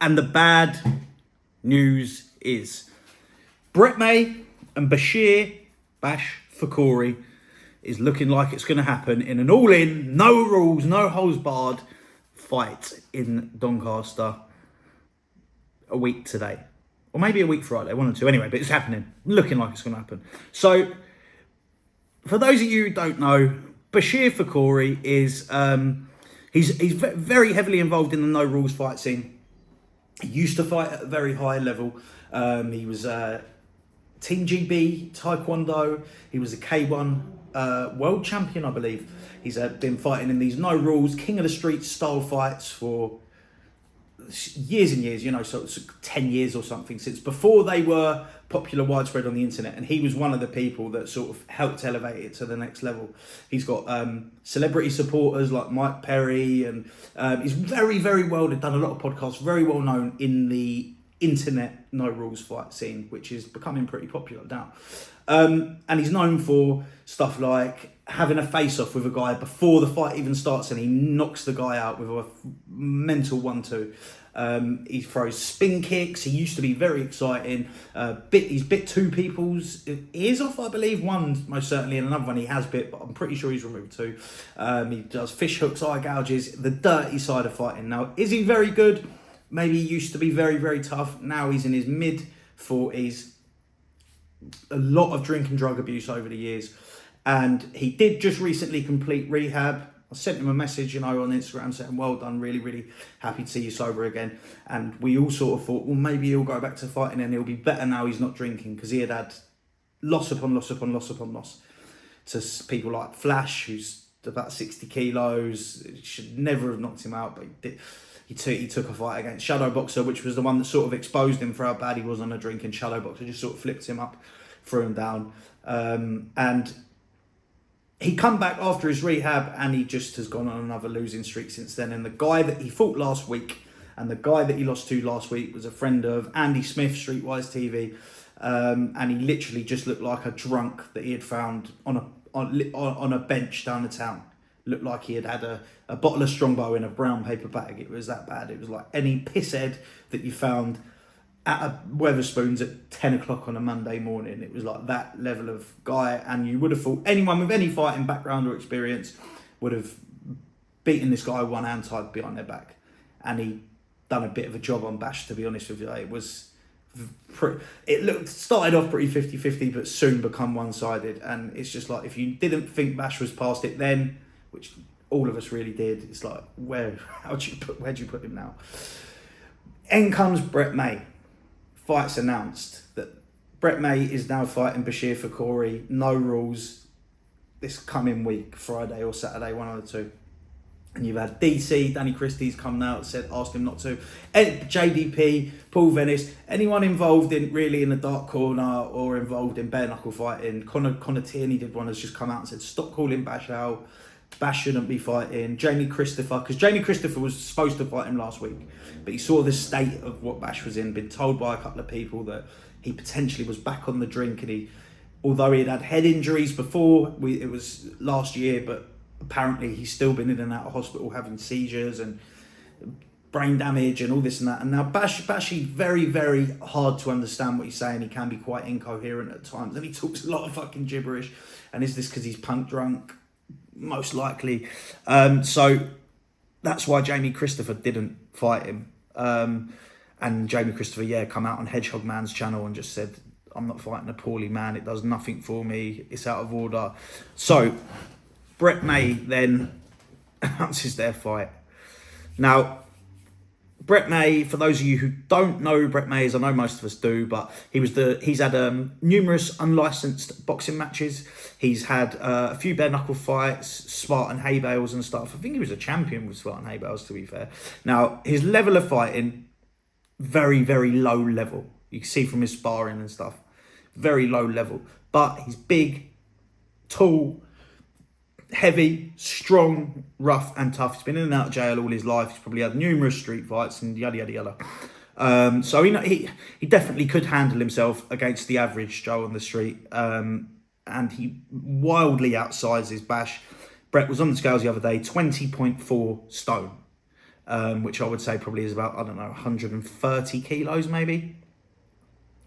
And the bad news is Brett May and Bashir Fakhouri is looking like it's going to happen in an all-in, no rules, no holds barred fight in Doncaster a week today. Or maybe a week Friday, one or two. Anyway, but it's happening. Looking like it's going to happen. So, for those of you who don't know, Bashir Fakhouri is... he's very heavily involved in the no rules fight scene. He used to fight at a very high level. He was Team GB, Taekwondo. He was a K1 world champion, I believe. He's been fighting in these no rules, King of the Street style fights for years and years, so it's 10 years or something, since before they were popular widespread on the internet. And he was one of the people that sort of helped elevate it to the next level. He's got celebrity supporters like Mike Perry, and he's very, very well done a lot of podcasts, very well known in the internet no rules fight scene, which is becoming pretty popular now. And he's known for stuff like having a face-off with a guy before the fight even starts, and he knocks the guy out with a mental 1-2. He throws spin kicks. He used to be very exciting. He's bit two people's ears off, I believe. One most certainly, and another one he has bit, but I'm pretty sure he's removed two. He does fish hooks, eye gouges, the dirty side of fighting. Now, is he very good? Maybe he used to be very, very tough. Now he's in his mid-40s. A lot of drink and drug abuse over the years. And he did just recently complete rehab. I sent him a message, on Instagram saying, well done, really, really happy to see you sober again. And we all sort of thought, well, maybe he'll go back to fighting and he'll be better now he's not drinking, because he had loss upon loss upon loss upon loss to people like Flash, who's about 60 kilos. It should never have knocked him out, but he did. He took a fight against Shadow Boxer, which was the one that sort of exposed him for how bad he was on a drinking. Shadow Boxer just sort of flipped him up, threw him down. And he come back after his rehab, and he just has gone on another losing streak since then. And the guy that he fought last week and the guy that he lost to last week was a friend of Andy Smith, Streetwise TV. And he literally just looked like a drunk that he had found on a bench down the town. Looked like he had a bottle of Strongbow in a brown paper bag. It was that bad. It was like any pisshead that you found at a Weatherspoons at 10 o'clock on a Monday morning. It was like that level of guy. And you would have thought anyone with any fighting background or experience would have beaten this guy one hand tied behind their back. And he done a bit of a job on Bash, to be honest with you. It was started off pretty 50-50, but soon become one-sided. And it's just like, if you didn't think Bash was past it then, which all of us really did, it's like, where'd you put him now? In comes Brett May. Fight's announced that Brett May is now fighting Bashir Fakhouri, no rules, this coming week, Friday or Saturday, one of the two. And you've had DC, Danny Christie's come out, asked him not to. JDP, Paul Venice, anyone involved in the dark corner or involved in bare knuckle fighting. Connor Tierney did one, has just come out and said, stop calling Bash out. Bash shouldn't be fighting. Jamie Christopher, because Jamie Christopher was supposed to fight him last week, but he saw the state of what Bash was in, been told by a couple of people that he potentially was back on the drink, and although he had head injuries before, it was last year, but apparently he's still been in and out of hospital having seizures and brain damage and all this and that. And now Bashy, very, very hard to understand what he's saying. He can be quite incoherent at times, and he talks a lot of fucking gibberish. And is this because he's punk drunk? Most likely. So that's why Jamie Christopher didn't fight him. And Jamie Christopher, come out on Hedgehog Man's channel and just said, I'm not fighting a poorly man. It does nothing for me. It's out of order. So Brett May then announces their fight. Now, Brett May, for those of you who don't know who Brett May is, I know most of us do, but he's had numerous unlicensed boxing matches. He's had a few bare knuckle fights, Spartan hay bales and stuff. I think he was a champion with Spartan hay bales, to be fair. Now, his level of fighting, very, very low level. You can see from his sparring and stuff, very low level. But he's big, tall, heavy, strong, rough and tough. He's been in and out of jail all his life. He's probably had numerous street fights and yada, yada, yada. So he definitely could handle himself against the average Joe on the street. And he wildly outsizes Bash. Brett was on the scales the other day, 20.4 stone. which I would say probably is about, I don't know, 130 kilos maybe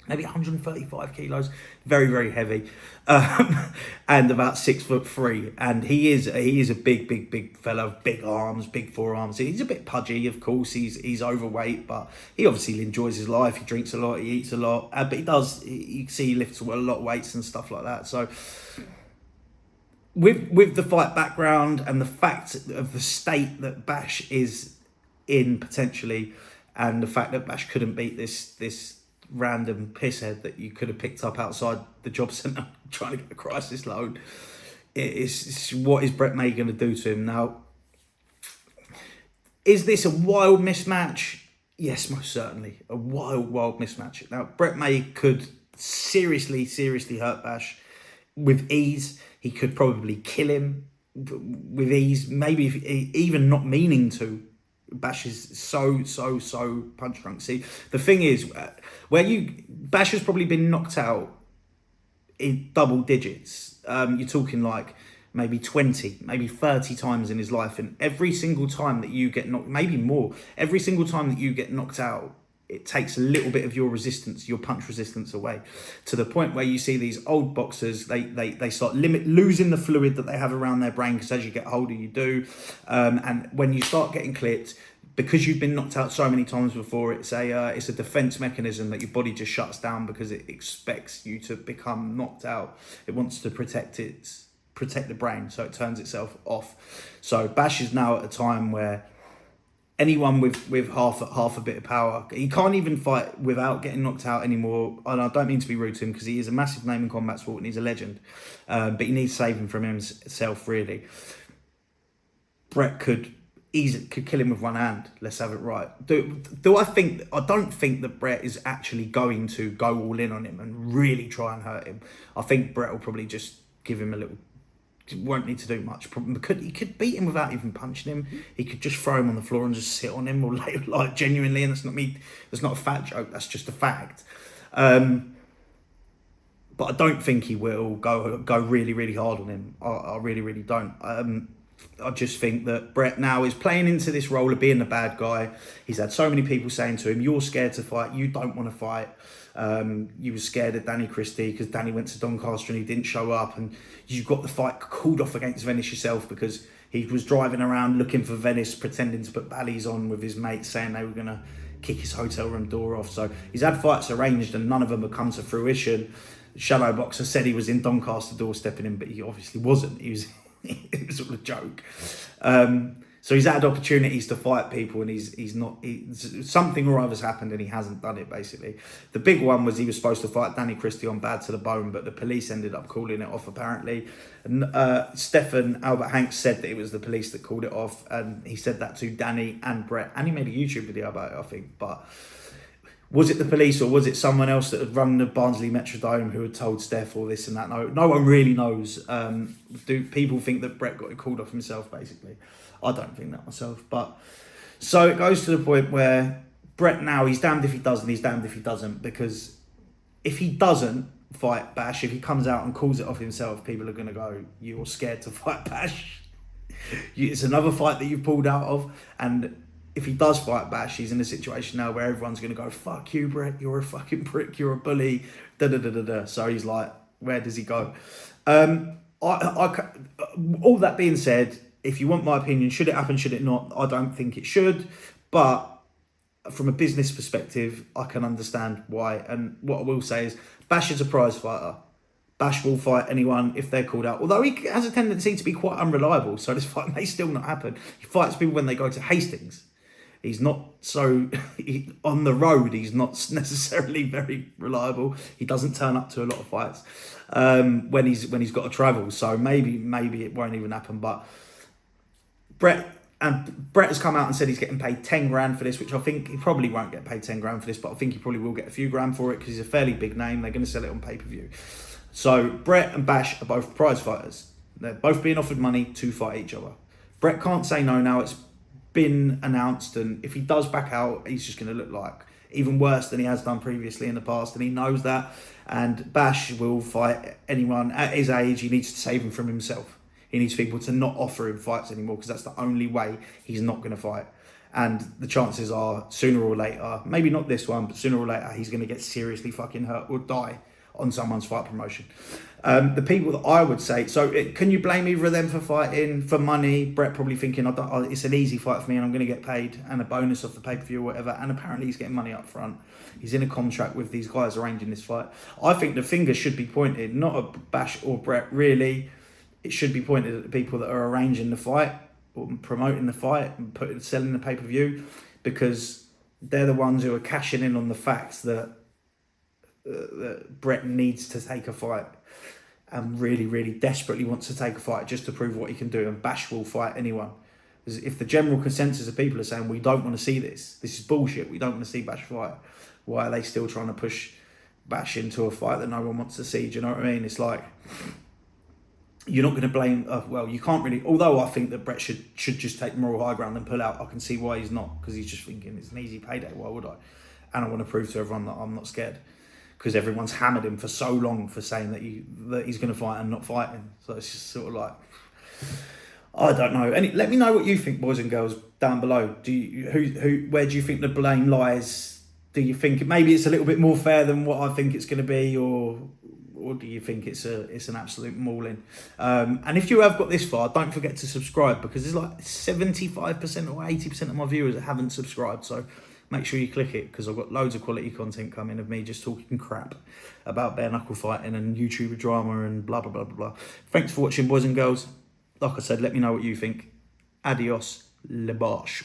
135 kilos, very, very heavy, and about 6'3". And he is a big fella, big arms, big forearms. He's a bit pudgy, of course. He's overweight, but he obviously enjoys his life. He drinks a lot, he eats a lot, but he does. You see, he lifts a lot of weights and stuff like that. So, with the fight background and the fact of the state that Bash is in potentially, and the fact that Bash couldn't beat this random pisshead that you could have picked up outside the job centre trying to get a crisis loan, it's what is Brett May going to do to him now? Is this a wild mismatch? Yes, most certainly a wild mismatch. Now Brett May could seriously hurt Bash with ease. He could probably kill him with ease, maybe even not meaning to. Bash is so punch drunk. See, the thing is, Bash has probably been knocked out in double digits. You're talking like maybe 20, maybe 30 times in his life, and every single time that you get knocked, maybe more, every single time that you get knocked out, it takes a little bit of your resistance, your punch resistance away, to the point where you see these old boxers, they start losing the fluid that they have around their brain, because as you get older, you do. And when you start getting clipped, because you've been knocked out so many times before, it's a defense mechanism that your body just shuts down because it expects you to become knocked out. It wants to protect the brain, so it turns itself off. So Bash is now at a time where anyone with half a bit of power, he can't even fight without getting knocked out anymore. And I don't mean to be rude to him, because he is a massive name in combat sport and he's a legend, but he needs saving from himself, really. Brett could kill him with one hand. Let's have it right. I don't think that Brett is actually going to go all in on him and really try and hurt him. I think Brett will probably just give him a little. Won't need to do much. He could beat him without even punching him. He could just throw him on the floor and just sit on him, or like genuinely. And that's not me. That's not a fat joke. That's just a fact. But I don't think he will go really hard on him. I really don't. I just think that Brett now is playing into this role of being the bad guy. He's had so many people saying to him, "You're scared to fight. You don't want to fight. You were scared of Danny Christie because Danny went to Doncaster and he didn't show up, and you got the fight called off against Venice yourself because he was driving around looking for Venice, pretending to put ballies on with his mates, saying they were going to kick his hotel room door off." So he's had fights arranged and none of them have come to fruition. Shadow Boxer said he was in Doncaster doorstepping him, but he obviously wasn't. It was all a joke. So he's had opportunities to fight people, and he's not. Something or other's happened, and he hasn't done it. Basically, the big one was he was supposed to fight Danny Christie on Bad to the Bone, but the police ended up calling it off apparently. And Stefan Albert Hanks said that it was the police that called it off, and he said that to Danny and Brett, and he made a YouTube video about it, I think. But was it the police or was it someone else that had run the Barnsley Metrodome who had told Steph all this and that? No one really knows. Do people think that Brett got it called off himself, basically? I don't think that myself. But so it goes to the point where Brett now, he's damned if he does and he's damned if he doesn't, because if he doesn't fight Bash, if he comes out and calls it off himself, people are going to go, "You're scared to fight Bash." It's another fight that you've pulled out of. And if he does fight Bash, he's in a situation now where everyone's going to go, "Fuck you, Brett, you're a fucking prick, you're a bully, da-da-da-da-da." So he's like, where does he go? All that being said, if you want my opinion, should it happen, should it not? I don't think it should. But from a business perspective, I can understand why. And what I will say is, Bash is a prize fighter. Bash will fight anyone if they're called out. Although he has a tendency to be quite unreliable, so this fight may still not happen. He fights people when they go to Hastings. He's not on the road. He's not necessarily very reliable. He doesn't turn up to a lot of fights when he's got to travel. So maybe it won't even happen. But Brett has come out and said he's getting paid 10 grand for this, which I think he probably won't get paid 10 grand for this, but I think he probably will get a few grand for it because he's a fairly big name. They're going to sell it on pay-per-view. So Brett and Bash are both prize fighters. They're both being offered money to fight each other. Brett can't say no now. It's been announced, and if he does back out, he's just going to look like even worse than he has done previously in the past, and he knows that. And Bash will fight anyone at his age. He needs to save him from himself. He needs people to not offer him fights anymore, because that's the only way he's not going to fight. And the chances are, sooner or later, maybe not this one, but sooner or later, he's going to get seriously fucking hurt or die on someone's fight promotion. The people that I would say, can you blame either of them for fighting for money? Brett probably thinking, it's an easy fight for me and I'm going to get paid and a bonus off the pay-per-view or whatever. And apparently he's getting money up front. He's in a contract with these guys arranging this fight. I think the finger should be pointed, not at Bash or Brett, really. It should be pointed at the people that are arranging the fight or promoting the fight and selling the pay-per-view, because they're the ones who are cashing in on the facts that Brett needs to take a fight and really, really desperately wants to take a fight just to prove what he can do, and Bash will fight anyone. If the general consensus of people are saying we don't want to see this is bullshit, we don't want to see Bash fight, why are they still trying to push Bash into a fight that no one wants to see? Do you know what I mean? It's like, you're not going to blame, you can't really, although I think that Brett should just take moral high ground and pull out. I can see why he's not, because he's just thinking it's an easy payday, why would I? And I want to prove to everyone that I'm not scared, because everyone's hammered him for so long for saying that he's going to fight and not fighting. So it's just sort of like, I don't know. Let me know what you think, boys and girls, down below. Where do you think the blame lies? Do you think maybe it's a little bit more fair than what I think it's going to be, or do you think it's an absolute mauling? And if you have got this far, don't forget to subscribe, because there's like 75% or 80% of my viewers that haven't subscribed. So make sure you click it, because I've got loads of quality content coming of me just talking crap about bare knuckle fighting and YouTuber drama and blah, blah, blah, blah, blah. Thanks for watching, boys and girls. Like I said, let me know what you think. Adios, le barche.